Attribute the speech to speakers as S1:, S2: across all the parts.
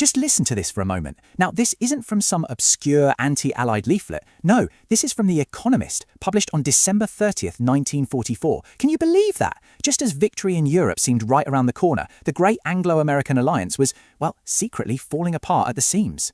S1: Just listen to this for a moment. Now, this isn't from some obscure anti-Allied leaflet. No, this is from The Economist, published on December 30th, 1944. Can you believe that? Just as victory in Europe seemed right around the corner, the great Anglo-American alliance was, well, secretly falling apart at the seams.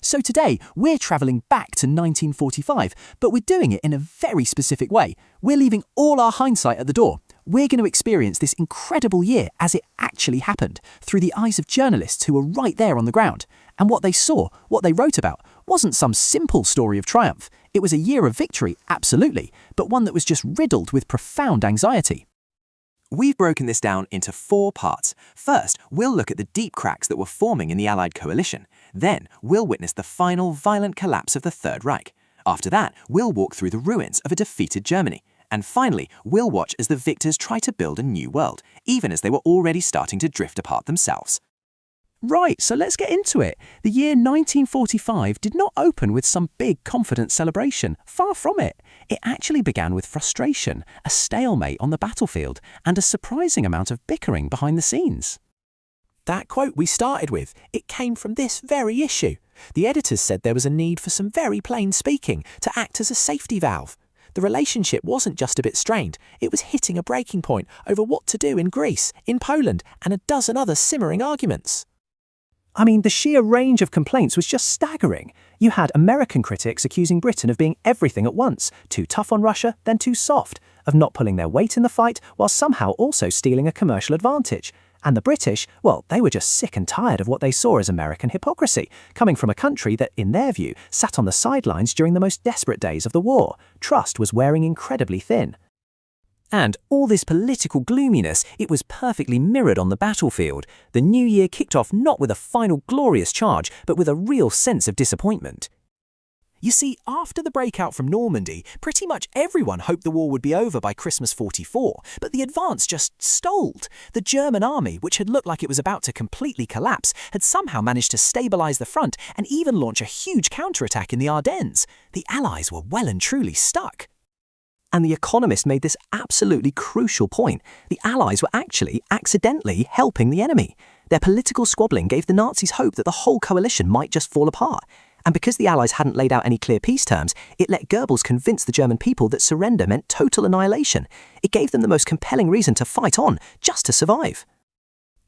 S2: So today, we're travelling back to 1945, but we're doing it in a very specific way. We're leaving all our hindsight at the door. We're going to experience this incredible year as it actually happened, through the eyes of journalists who were right there on the ground. And what they saw, what they wrote about, wasn't some simple story of triumph. It was a year of victory, absolutely, but one that was just riddled with profound anxiety.
S3: We've broken this down into 4 parts. First, we'll look at the deep cracks that were forming in the Allied coalition. Then, we'll witness the final violent collapse of the Third Reich. After that, we'll walk through the ruins of a defeated Germany. And finally, we'll watch as the victors try to build a new world, even as they were already starting to drift apart themselves.
S2: Right, so let's get into it. The year 1945 did not open with some big confident celebration. Far from it. It actually began with frustration, a stalemate on the battlefield, and a surprising amount of bickering behind the scenes.
S4: That quote we started with, it came from this very issue. The editors said there was a need for some very plain speaking to act as a safety valve. The relationship wasn't just a bit strained, it was hitting a breaking point over what to do in Greece, in Poland, and a dozen other simmering arguments.
S2: I mean, the sheer range of complaints was just staggering. You had American critics accusing Britain of being everything at once, too tough on Russia, then too soft, of not pulling their weight in the fight while somehow also stealing a commercial advantage. And the British, well, they were just sick and tired of what they saw as American hypocrisy, coming from a country that, in their view, sat on the sidelines during the most desperate days of the war. Trust was wearing incredibly thin.
S1: And all this political gloominess, it was perfectly mirrored on the battlefield. The new year kicked off not with a final glorious charge, but with a real sense of disappointment.
S4: You see, after the breakout from Normandy, pretty much everyone hoped the war would be over by Christmas 44, but the advance just stalled. The German army, which had looked like it was about to completely collapse, had somehow managed to stabilise the front and even launch a huge counterattack in the Ardennes. The Allies were well and truly stuck.
S2: And The Economist made this absolutely crucial point. The Allies were actually accidentally helping the enemy. Their political squabbling gave the Nazis hope that the whole coalition might just fall apart. And because the Allies hadn't laid out any clear peace terms, it let Goebbels convince the German people that surrender meant total annihilation. It gave them the most compelling reason to fight on, just to survive.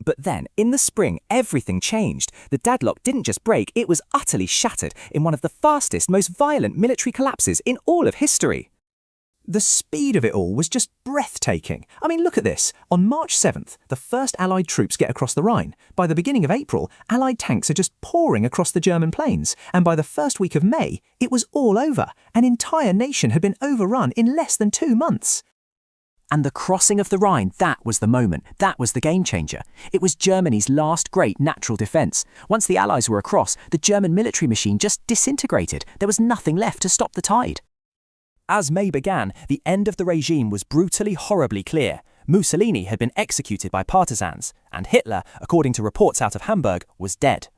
S1: But then, in the spring, everything changed. The deadlock didn't just break, it was utterly shattered in one of the fastest, most violent military collapses in all of history. The speed of it all was just breathtaking. I mean, look at this. On March 7th, the first Allied troops get across the Rhine. By the beginning of April, Allied tanks are just pouring across the German plains. And by the first week of May, it was all over. An entire nation had been overrun in less than 2 months.
S2: And the crossing of the Rhine, that was the moment. That was the game changer. It was Germany's last great natural defence. Once the Allies were across, the German military machine just disintegrated. There was nothing left to stop the tide.
S4: As May began, the end of the regime was brutally, horribly clear. Mussolini had been executed by partisans, and Hitler, according to reports out of Hamburg, was dead.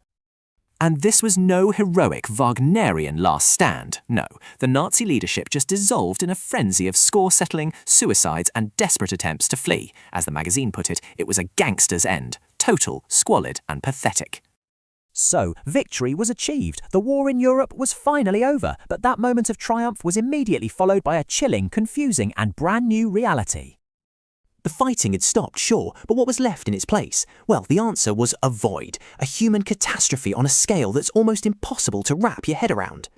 S3: And this was no heroic Wagnerian last stand. No, the Nazi leadership just dissolved in a frenzy of score-settling, suicides and desperate attempts to flee. As the magazine put it, it was a gangster's end. Total, squalid and pathetic.
S1: So, victory was achieved. The war in Europe was finally over, but that moment of triumph was immediately followed by a chilling, confusing and brand new reality.
S4: The fighting had stopped, sure, but what was left in its place? Well, the answer was a void, a human catastrophe on a scale that's almost impossible to wrap your head around.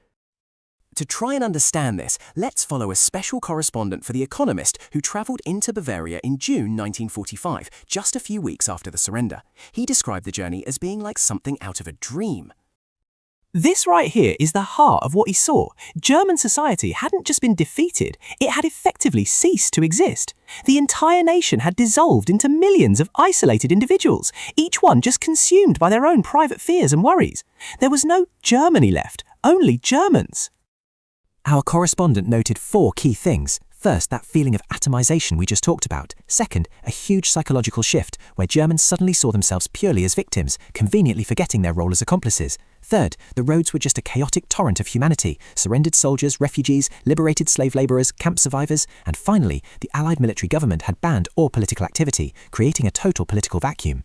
S4: To try and understand this, let's follow a special correspondent for The Economist who travelled into Bavaria in June 1945, just a few weeks after the surrender. He described the journey as being like something out of a dream. This right here is the heart of what he saw. German society hadn't just been defeated, it had effectively ceased to exist. The entire nation had dissolved into millions of isolated individuals, each one just consumed by their own private fears and worries. There was no Germany left, only Germans.
S1: Our correspondent noted 4 key things. First, that feeling of atomization we just talked about. Second, a huge psychological shift where Germans suddenly saw themselves purely as victims, conveniently forgetting their role as accomplices. Third, the roads were just a chaotic torrent of humanity, surrendered soldiers, refugees, liberated slave labourers, camp survivors, and finally, the Allied military government had banned all political activity, creating a total political vacuum.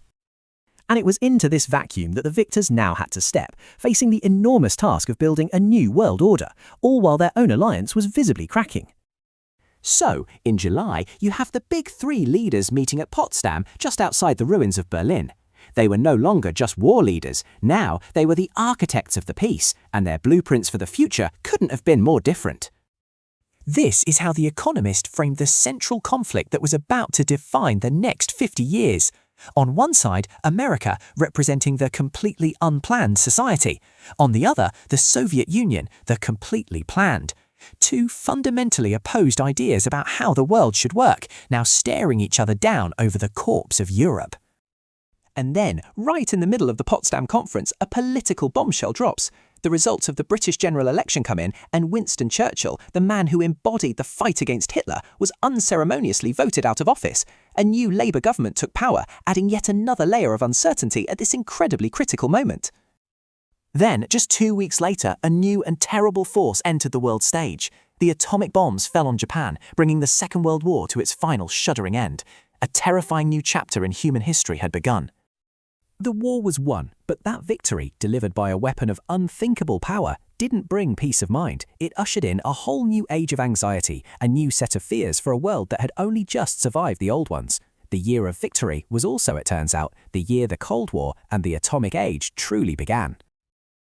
S2: And it was into this vacuum that the victors now had to step, facing the enormous task of building a new world order, all while their own alliance was visibly cracking.
S3: So, in July, you have the big three leaders meeting at Potsdam just outside the ruins of Berlin. They were no longer just war leaders, now they were the architects of the peace, and their blueprints for the future couldn't have been more different.
S1: This is how The Economist framed the central conflict that was about to define the next 50 years. On one side, America, representing the completely unplanned society. On the other, the Soviet Union, the completely planned. Two fundamentally opposed ideas about how the world should work, now staring each other down over the corpse of Europe. And then, right in the middle of the Potsdam Conference, a political bombshell drops. The results of the British general election come in, and Winston Churchill, the man who embodied the fight against Hitler, was unceremoniously voted out of office. A new Labour government took power, adding yet another layer of uncertainty at this incredibly critical moment. Then, just 2 weeks later, a new and terrible force entered the world stage. The atomic bombs fell on Japan, bringing the Second World War to its final shuddering end. A terrifying new chapter in human history had begun. The war was won, but that victory, delivered by a weapon of unthinkable power, didn't bring peace of mind. It ushered in a whole new age of anxiety, a new set of fears for a world that had only just survived the old ones. The year of victory was also, it turns out, the year the Cold War and the atomic age truly began.